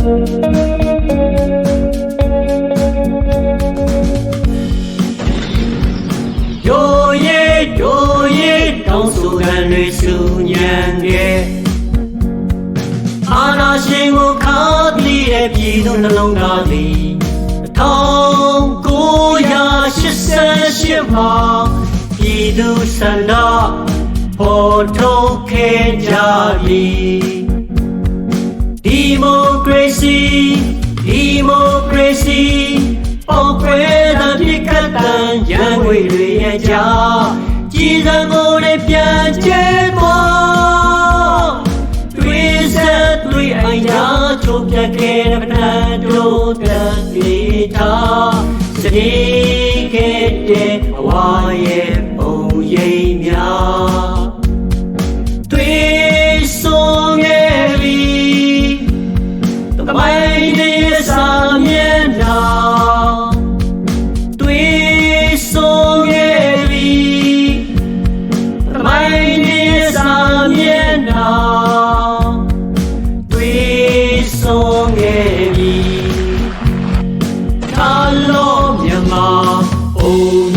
တောင်းဆိုခံတွေစုညံခဲ့အာနာရှင်ကိုခါတိတဲ့ပြည်သူနှလုံးသားသည်1988မှာပြည်သူစံတော်ပေါ်ထုတ်ခဲ့ကြပြီဒီမိုကရေစီပေါက်ကွဲတဲ့ပြစ်ကတန်ရန်ငွေတွေရဲ့ကြားကြည်စံကိုလည်းပြန်ကျဲသွားတွေးဆက်တွေးအိုင်ရာချိုးပြခဲ့တဲ့ပဏ္ဍတို့တက်ပြေထားစနေခဲ့တဲ့အဝါရဲ့ပုံရိပ်များတွေးဆုံးခဲ့ပြီတမိုင်းရဲ့စာမျက်နှာ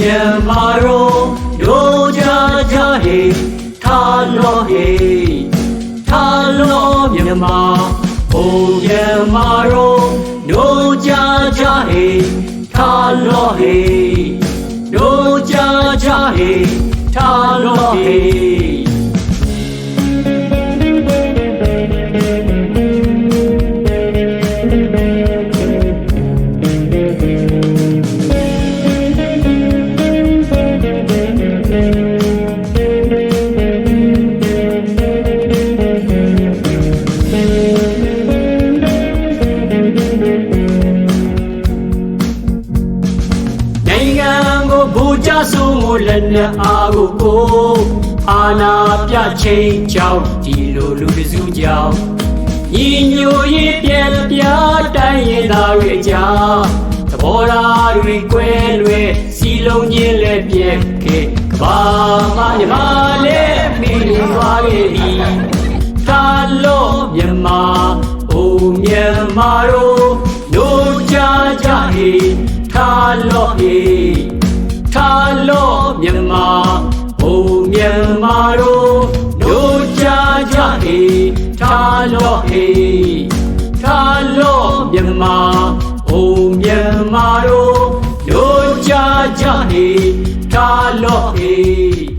မြန်မာတို့ကြကြဟေထားလို့ဟေထားလို့မြန်မာမြန်မာတို့ကြကြဟေထားလို့ဟေတို့ကြကြဟေထားလို့ဟေဆုံးမလက်နဲ့အားကိုအာနာပြချင်းကြောင့်ဒီလိုလူတစုကြောင့်ညီညွတ်ရေးပြန်ပြတိုင်းရင်သားတွေကြားသဘောထားတွေကွဲလွဲစီလုံးချင်းလည်းပြက်ခဲ့ကဘာမှမြမလည်းမိသွားခဲ့ပြီထားလို့မြန်မာမြန်မာတို့ကြကြဟေထားလို့ဟေထားလို့မြန်မာမြန်မာတို့ကြကြဟေထားလို့ဟေထားလို့မြန်မာမြန်မာတို့ကြကြဟေထားလို့ဟေ